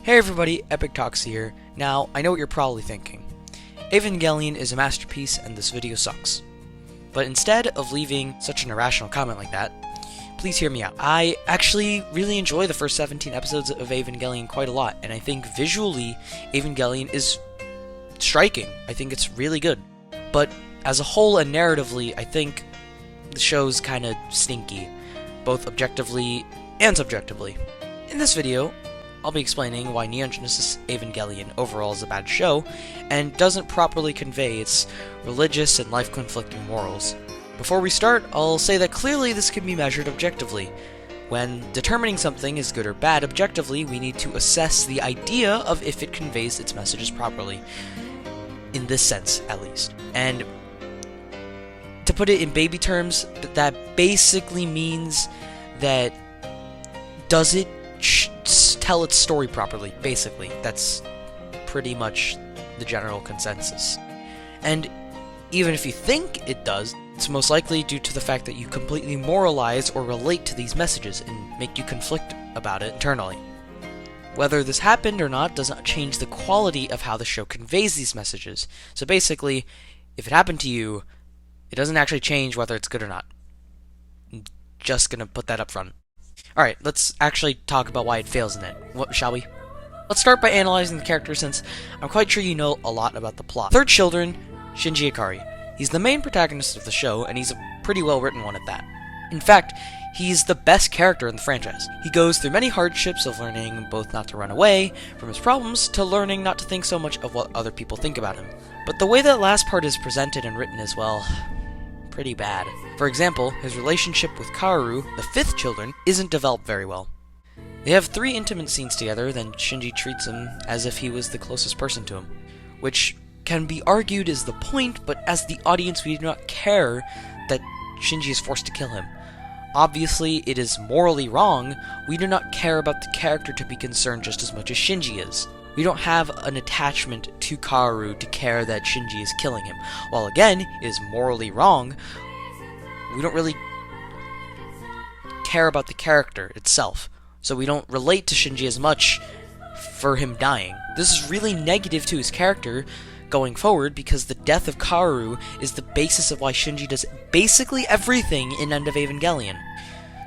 Hey everybody, Epic Talks here. Now, I know what you're probably thinking. Evangelion is a masterpiece and this video sucks. But instead of leaving such an irrational comment like that, please hear me out. I actually really enjoy the first 17 episodes of Evangelion quite a lot, and I think visually, Evangelion is striking. I think it's really good. But as a whole and narratively, I think the show's kinda stinky, both objectively and subjectively. In this video, I'll be explaining why Neon Genesis Evangelion overall is a bad show, and doesn't properly convey its religious and life-conflicting morals. Before we start, I'll say that clearly this can be measured objectively. When determining something is good or bad objectively, we need to assess the idea of if it conveys its messages properly. In this sense, at least. And to put it in baby terms, that basically means that does it tell its story properly, basically. That's pretty much the general consensus. And even if you think it does, it's most likely due to the fact that you completely moralize or relate to these messages and make you conflict about it internally. Whether this happened or not does not change the quality of how the show conveys these messages. So basically, if it happened to you, it doesn't actually change whether it's good or not. I'm just gonna put that up front. Alright, let's actually talk about why it fails in it, shall we? Let's start by analyzing the character, since I'm quite sure you know a lot about the plot. Third children, Shinji Ikari. He's the main protagonist of the show, and he's a pretty well-written one at that. In fact, he's the best character in the franchise. He goes through many hardships of learning both not to run away from his problems, to learning not to think so much of what other people think about him. But the way that last part is presented and written is, well, pretty bad. For example, his relationship with Kaoru, the fifth children, isn't developed very well. They have 3 intimate scenes together, then Shinji treats him as if he was the closest person to him, which can be argued is the point, but as the audience we do not care that Shinji is forced to kill him. Obviously, it is morally wrong. We do not care about the character to be concerned just as much as Shinji is. We don't have an attachment to Kaoru to care that Shinji is killing him. While again, it is morally wrong, we don't really care about the character itself. So we don't relate to Shinji as much for him dying. This is really negative to his character going forward, because the death of Kaoru is the basis of why Shinji does basically everything in End of Evangelion.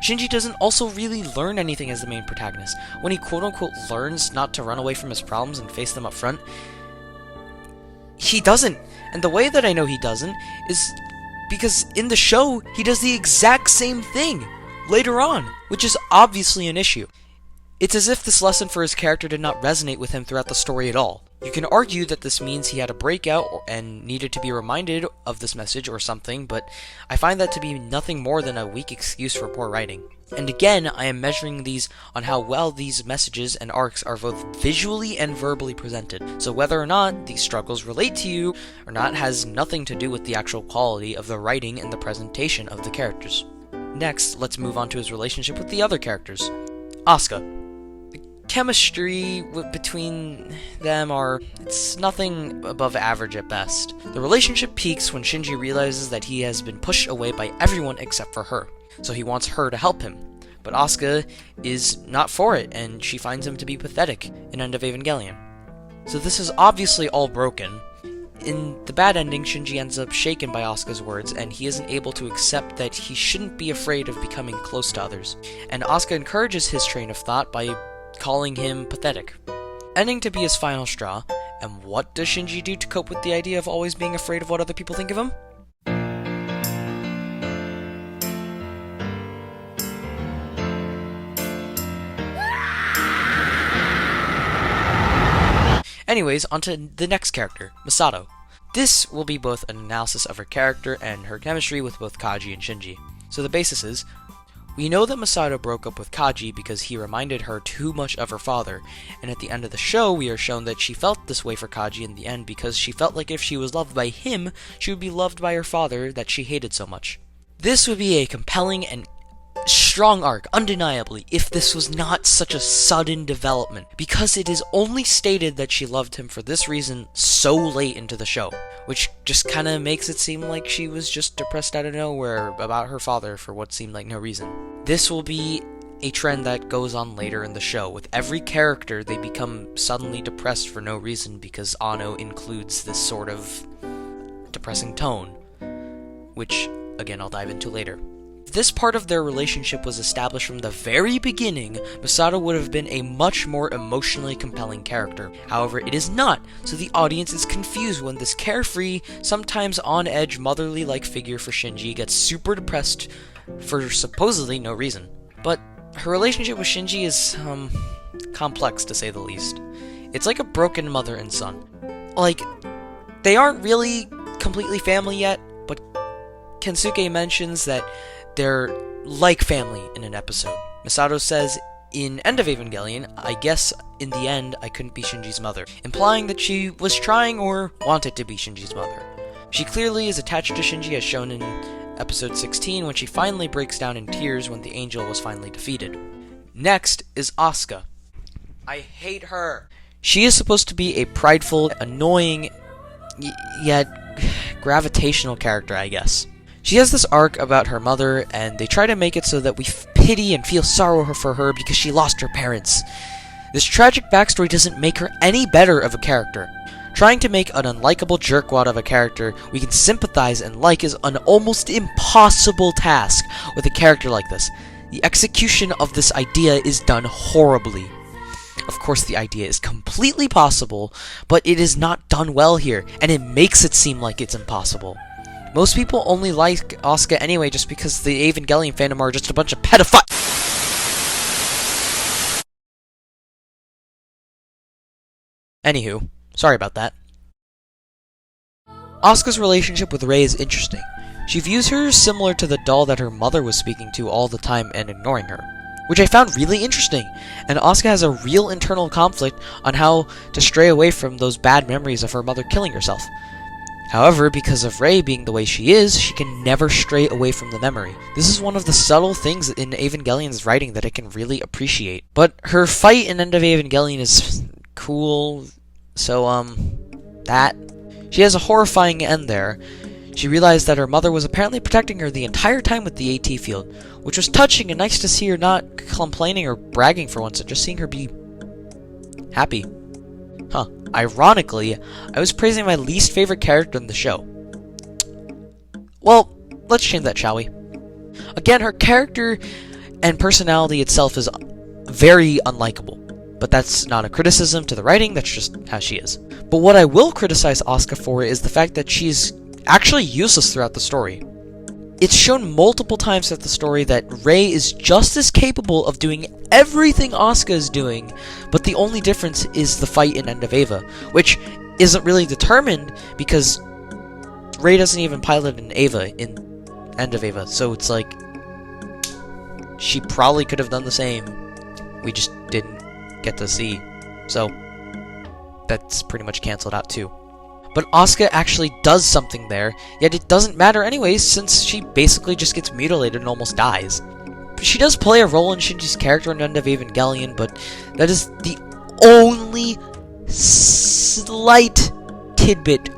Shinji doesn't also really learn anything as the main protagonist. When he quote-unquote learns not to run away from his problems and face them up front, he doesn't. And the way that I know he doesn't is because in the show, he does the exact same thing later on, which is obviously an issue. It's as if this lesson for his character did not resonate with him throughout the story at all. You can argue that this means he had a breakout and needed to be reminded of this message or something, but I find that to be nothing more than a weak excuse for poor writing. And again, I am measuring these on how well these messages and arcs are both visually and verbally presented. So whether or not these struggles relate to you or not has nothing to do with the actual quality of the writing and the presentation of the characters. Next, let's move on to his relationship with the other characters. Asuka. Chemistry between them it's nothing above average at best. The relationship peaks when Shinji realizes that he has been pushed away by everyone except for her, so he wants her to help him. But Asuka is not for it, and she finds him to be pathetic in End of Evangelion. So this is obviously all broken. In the bad ending, Shinji ends up shaken by Asuka's words, and he isn't able to accept that he shouldn't be afraid of becoming close to others. And Asuka encourages his train of thought by calling him pathetic, ending to be his final straw. And what does Shinji do to cope with the idea of always being afraid of what other people think of him? Anyways, onto the next character, Masato. This will be both an analysis of her character and her chemistry with both Kaji and Shinji. So the basis is, we know that Masato broke up with Kaji because he reminded her too much of her father, and at the end of the show we are shown that she felt this way for Kaji in the end because she felt like if she was loved by him, she would be loved by her father that she hated so much. This would be a compelling and strong arc, undeniably, if this was not such a sudden development, because it is only stated that she loved him for this reason so late into the show, which just kinda makes it seem like she was just depressed out of nowhere about her father for what seemed like no reason. This will be a trend that goes on later in the show. With every character, they become suddenly depressed for no reason because Anno includes this sort of depressing tone, which, again, I'll dive into later. If this part of their relationship was established from the very beginning, Masato would have been a much more emotionally compelling character. However, it is not, so the audience is confused when this carefree, sometimes on-edge, motherly-like figure for Shinji gets super depressed for supposedly no reason. But her relationship with Shinji is, complex to say the least. It's like a broken mother and son. Like, they aren't really completely family yet, but Kensuke mentions that they're like family in an episode. Masato says in End of Evangelion, "I guess in the end I couldn't be Shinji's mother," implying that she was trying or wanted to be Shinji's mother. She clearly is attached to Shinji, as shown in episode 16 when she finally breaks down in tears when the angel was finally defeated. Next is Asuka. I hate her. She is supposed to be a prideful, annoying, yet gravitational character, I guess. She has this arc about her mother, and they try to make it so that we pity and feel sorrow for her because she lost her parents. This tragic backstory doesn't make her any better of a character. Trying to make an unlikable jerkwad of a character we can sympathize and like is an almost impossible task with a character like this. The execution of this idea is done horribly. Of course, the idea is completely possible, but it is not done well here, and it makes it seem like it's impossible. Most people only like Asuka anyway just because the Evangelion fandom are just a bunch of pedophiles. Anywho, sorry about that. Asuka's relationship with Rei is interesting. She views her similar to the doll that her mother was speaking to all the time and ignoring her, which I found really interesting, and Asuka has a real internal conflict on how to stray away from those bad memories of her mother killing herself. However, because of Rei being the way she is, she can never stray away from the memory. This is one of the subtle things in Evangelion's writing that I can really appreciate. But her fight in End of Evangelion is cool, so, that. She has a horrifying end there. She realized that her mother was apparently protecting her the entire time with the AT field, which was touching and nice to see her not complaining or bragging for once, and just seeing her be happy. Huh. Ironically, I was praising my least favorite character in the show. Well, let's change that, shall we? Again, her character and personality itself is very unlikable. But that's not a criticism to the writing, that's just how she is. But what I will criticize Asuka for is the fact that she's actually useless throughout the story. It's shown multiple times throughout the story that Rei is just as capable of doing everything Asuka is doing, but the only difference is the fight in End of Eva, which isn't really determined because Rei doesn't even pilot an Eva in End of Eva, so it's like she probably could have done the same. We just didn't get to see, so that's pretty much cancelled out too. But Asuka actually does something there, yet it doesn't matter anyways since she basically just gets mutilated and almost dies. She does play a role in Shinji's character in End of Evangelion, but that is the only slight tidbit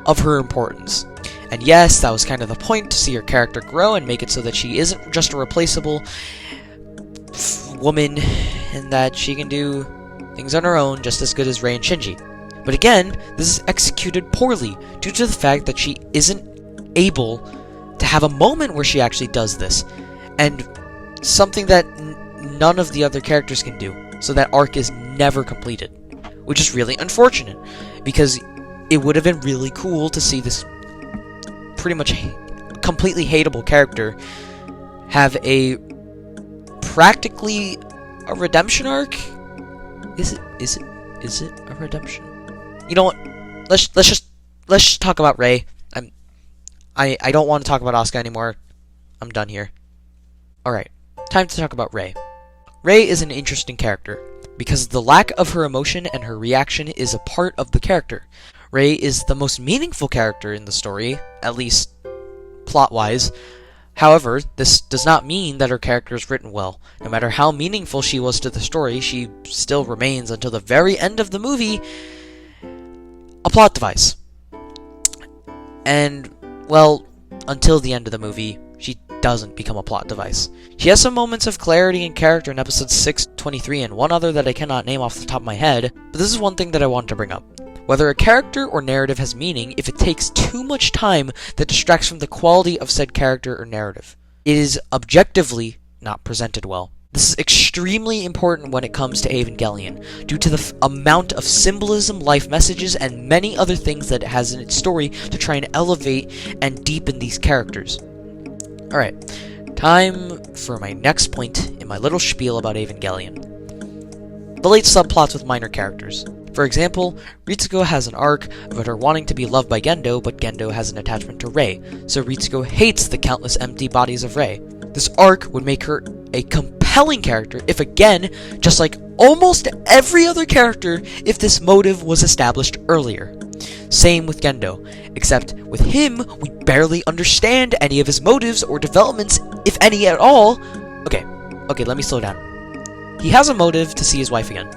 of her importance. And yes, that was kind of the point, to see her character grow and make it so that she isn't just a replaceable woman, and that she can do things on her own just as good as Rei and Shinji. But again, this is executed poorly due to the fact that she isn't able to have a moment where she actually does this, and something that none of the other characters can do, so that arc is never completed, which is really unfortunate, because it would have been really cool to see this pretty much completely hateable character have a practically a redemption arc. Is it a redemption? You know what? Let's just talk about Rei. I don't want to talk about Asuka anymore. I'm done here. Alright, time to talk about Rei. Rei is an interesting character, because the lack of her emotion and her reaction is a part of the character. Rei is the most meaningful character in the story, at least plot-wise. However, this does not mean that her character is written well. No matter how meaningful she was to the story, she still remains, until the very end of the movie, a plot device. And, well, until the end of the movie, she doesn't become a plot device. She has some moments of clarity and character in episodes 6, 23, and one other that I cannot name off the top of my head, but this is one thing that I want to bring up. Whether a character or narrative has meaning if it takes too much time that distracts from the quality of said character or narrative. It is objectively not presented well. This is extremely important when it comes to Evangelion, due to the amount of symbolism, life messages, and many other things that it has in its story to try and elevate and deepen these characters. Alright, time for my next point in my little spiel about Evangelion. Relate subplots with minor characters. For example, Ritsuko has an arc about her wanting to be loved by Gendo, but Gendo has an attachment to Rei, so Ritsuko hates the countless empty bodies of Rei. This arc would make her a compelling character if, again, just like almost every other character, if this motive was established earlier. Same with Gendo, except with him, we barely understand any of his motives or developments, if any at all. Okay, let me slow down. He has a motive to see his wife again,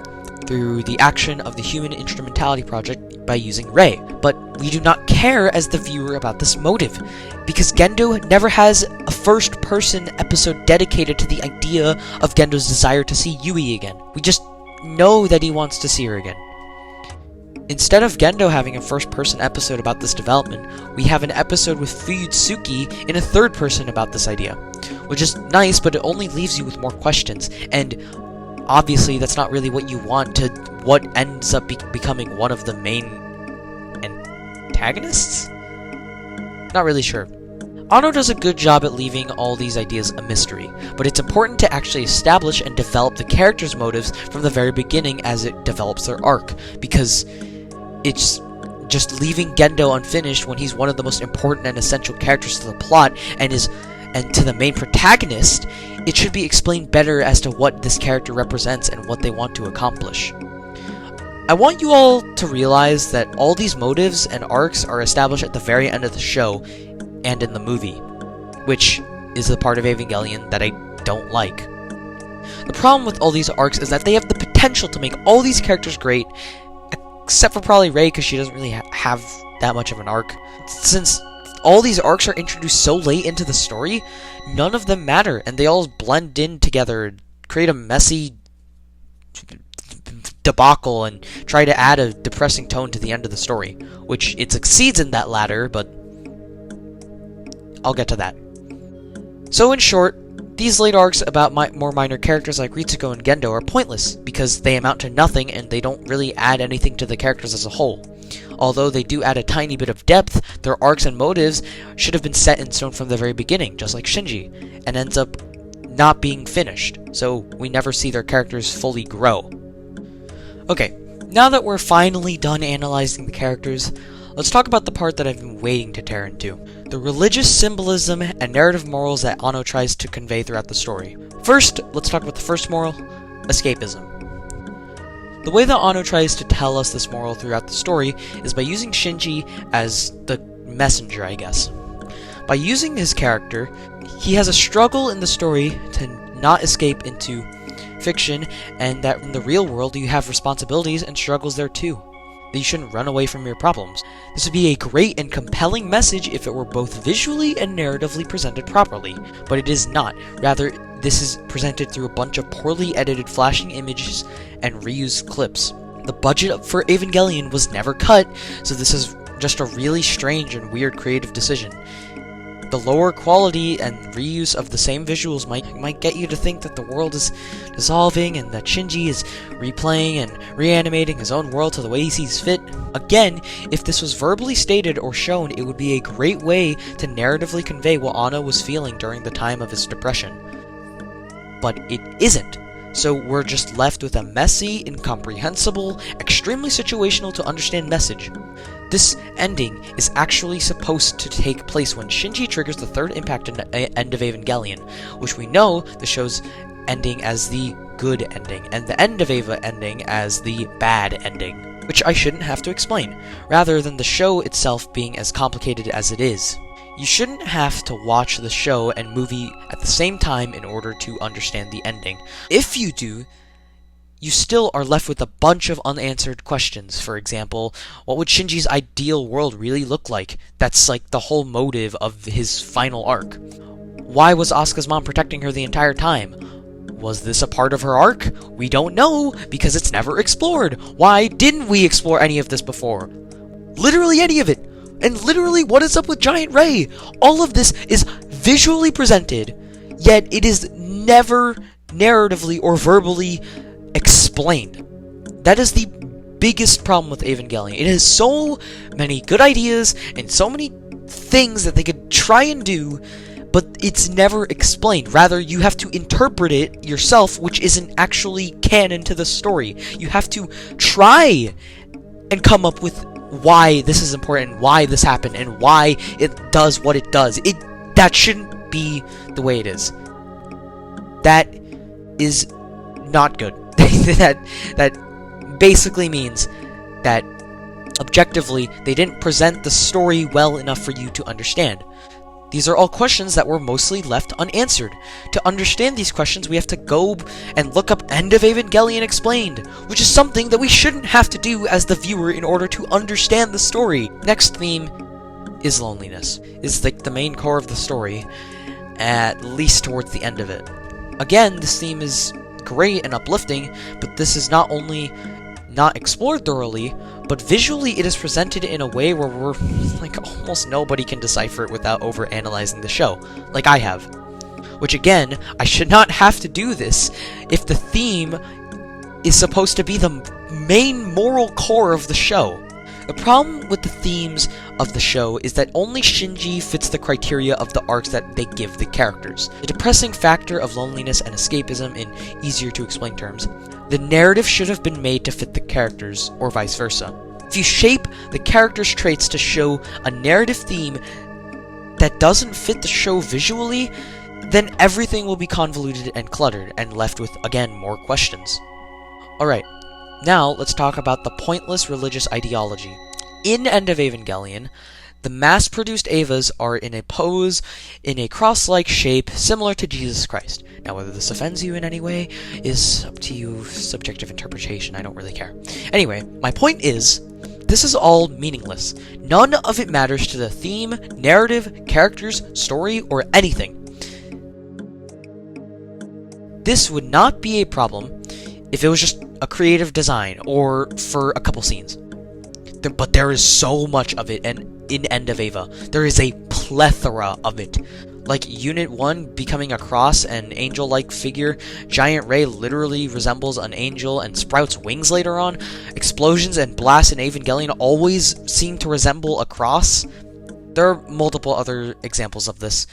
through the action of the Human Instrumentality Project by using Rei, but we do not care as the viewer about this motive, because Gendo never has a first-person episode dedicated to the idea of Gendo's desire to see Yui again. We just know that he wants to see her again. Instead of Gendo having a first-person episode about this development, we have an episode with Fuyutsuki in a third-person about this idea, which is nice, but it only leaves you with more questions, and obviously that's not really what you want to what ends up becoming one of the main antagonists? Not really sure. Anno does a good job at leaving all these ideas a mystery, but it's important to actually establish and develop the characters' motives from the very beginning as it develops their arc, because it's just leaving Gendo unfinished when he's one of the most important and essential characters to the plot and to the main protagonist. It should be explained better as to what this character represents and what they want to accomplish. I want you all to realize that all these motives and arcs are established at the very end of the show and in the movie, which is the part of Evangelion that I don't like. The problem with all these arcs is that they have the potential to make all these characters great, except for probably Rei, because she doesn't really have that much of an arc. Since all these arcs are introduced so late into the story, none of them matter, and they all blend in together, create a messy debacle, and try to add a depressing tone to the end of the story, which it succeeds in that latter, but I'll get to that. So in short, these late arcs about more minor characters like Ritsuko and Gendo are pointless, because they amount to nothing and they don't really add anything to the characters as a whole. Although they do add a tiny bit of depth, their arcs and motives should have been set in stone from the very beginning, just like Shinji, and ends up not being finished, so we never see their characters fully grow. Okay, now that we're finally done analyzing the characters, let's talk about the part that I've been waiting to tear into. The religious symbolism and narrative morals that Anno tries to convey throughout the story. First, let's talk about the first moral, escapism. The way that Anno tries to tell us this moral throughout the story is by using Shinji as the messenger, I guess. By using his character, he has a struggle in the story to not escape into fiction, and that in the real world you have responsibilities and struggles there too. That you shouldn't run away from your problems. This would be a great and compelling message if it were both visually and narratively presented properly, but it is not. Rather, this is presented through a bunch of poorly edited flashing images and reused clips. The budget for Evangelion was never cut, so this is just a really strange and weird creative decision. The lower quality and reuse of the same visuals might get you to think that the world is dissolving and that Shinji is replaying and reanimating his own world to the way he sees fit. Again, if this was verbally stated or shown, it would be a great way to narratively convey what Anno was feeling during the time of his depression. But it isn't. So we're just left with a messy, incomprehensible, extremely situational to understand message. This ending is actually supposed to take place when Shinji triggers the third impact in End of Evangelion, which we know the show's ending as the good ending, and the End of Eva ending as the bad ending, which I shouldn't have to explain, rather than the show itself being as complicated as it is. You shouldn't have to watch the show and movie at the same time in order to understand the ending. If you do, you still are left with a bunch of unanswered questions. For example, what would Shinji's ideal world really look like? That's like the whole motive of his final arc. Why was Asuka's mom protecting her the entire time? Was this a part of her arc? We don't know, because it's never explored. Why didn't we explore any of this before? Literally any of it. And literally, what is up with Giant Ray? All of this is visually presented, yet it is never narratively or verbally explained. That is the biggest problem with Evangelion. It has so many good ideas and so many things that they could try and do, but it's never explained. Rather, you have to interpret it yourself, which isn't actually canon to the story. You have to try and come up with why this is important, why this happened, and why it does what it does. That shouldn't be the way it is. That is not good. that basically means that objectively they didn't present the story well enough for you to understand. These are all questions that were mostly left unanswered. To understand these questions, we have to go and look up End of Evangelion Explained, which is something that we shouldn't have to do as the viewer in order to understand the story. Next theme is loneliness. It's like the main core of the story, at least towards the end of it. Again, this theme is great and uplifting, but this is not only not explored thoroughly, but visually it is presented in a way where we're like almost nobody can decipher it without over-analyzing the show, like I have. Which again, I should not have to do this if the theme is supposed to be the main moral core of the show. The problem with the themes of the show is that only Shinji fits the criteria of the arcs that they give the characters. The depressing factor of loneliness and escapism in easier to explain terms. The narrative should have been made to fit the characters, or vice versa. If you shape the characters' traits to show a narrative theme that doesn't fit the show visually, then everything will be convoluted and cluttered, and left with, again, more questions. Alright, now let's talk about the pointless religious ideology. In End of Evangelion, the mass-produced Evas are in a pose, in a cross-like shape, similar to Jesus Christ. Now, whether this offends you in any way is up to you, subjective interpretation, I don't really care. Anyway, my point is, this is all meaningless. None of it matters to the theme, narrative, characters, story, or anything. This would not be a problem if it was just a creative design, or for a couple scenes. But there is so much of it, and in End of Eva, there is a plethora of it. Like Unit 1 becoming a cross and angel-like figure, Giant Ray literally resembles an angel and sprouts wings later on, explosions and blasts in Evangelion always seem to resemble a cross. There are multiple other examples of this.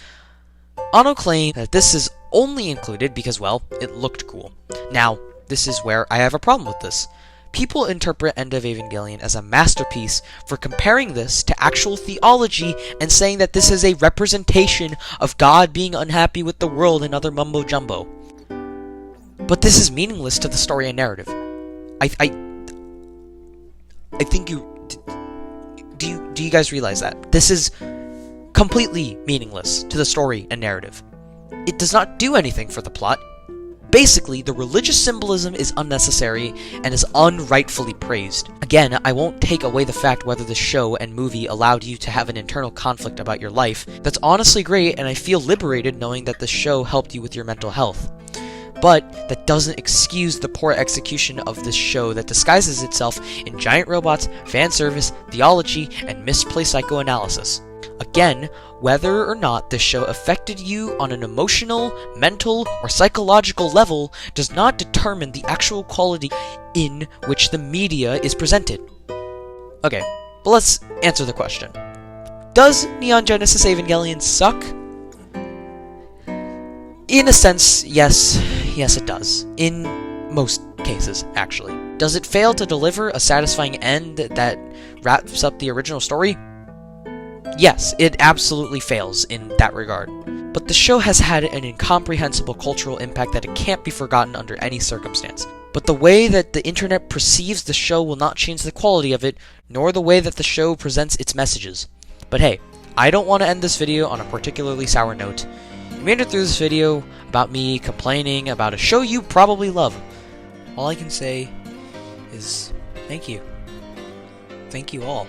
Anno claimed that this is only included because, well, it looked cool. Now, this is where I have a problem with this. People interpret End of Evangelion as a masterpiece for comparing this to actual theology and saying that this is a representation of God being unhappy with the world and other mumbo-jumbo. But this is meaningless to the story and narrative. I think you... Do you guys realize that? This is completely meaningless to the story and narrative. It does not do anything for the plot. Basically, the religious symbolism is unnecessary and is unrightfully praised. Again, I won't take away the fact whether the show and movie allowed you to have an internal conflict about your life. That's honestly great, and I feel liberated knowing that the show helped you with your mental health. But that doesn't excuse the poor execution of this show that disguises itself in giant robots, fan service, theology, and misplaced psychoanalysis. Again, whether or not this show affected you on an emotional, mental, or psychological level does not determine the actual quality in which the media is presented. Okay, but let's answer the question. Does Neon Genesis Evangelion suck? In a sense, yes. Yes, it does. In most cases, actually. Does it fail to deliver a satisfying end that wraps up the original story? Yes, it absolutely fails in that regard. But the show has had an incomprehensible cultural impact that it can't be forgotten under any circumstance. But the way that the internet perceives the show will not change the quality of it, nor the way that the show presents its messages. But hey, I don't want to end this video on a particularly sour note. You made it through this video about me complaining about a show you probably love. All I can say is thank you. Thank you all.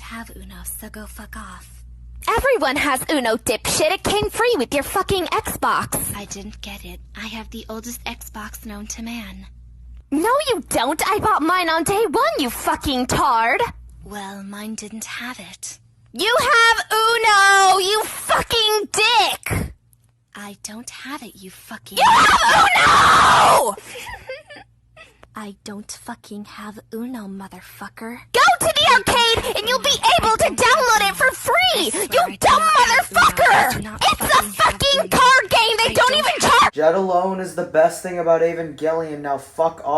have Uno, so go fuck off. Everyone has Uno, dipshit. It came free with your fucking Xbox. I didn't get it. I have the oldest Xbox known to man. No, you don't. I bought mine on day one, you fucking tard. Well, mine didn't have it. You have Uno, you fucking dick. I don't have it, you fucking... You have Uno! I don't fucking have Uno, motherfucker. Go to the arcade and you'll be able to download it for free! You dumb motherfucker! It's a fucking card game! They don't even charge! Jet alone is the best thing about Evangelion, now fuck off.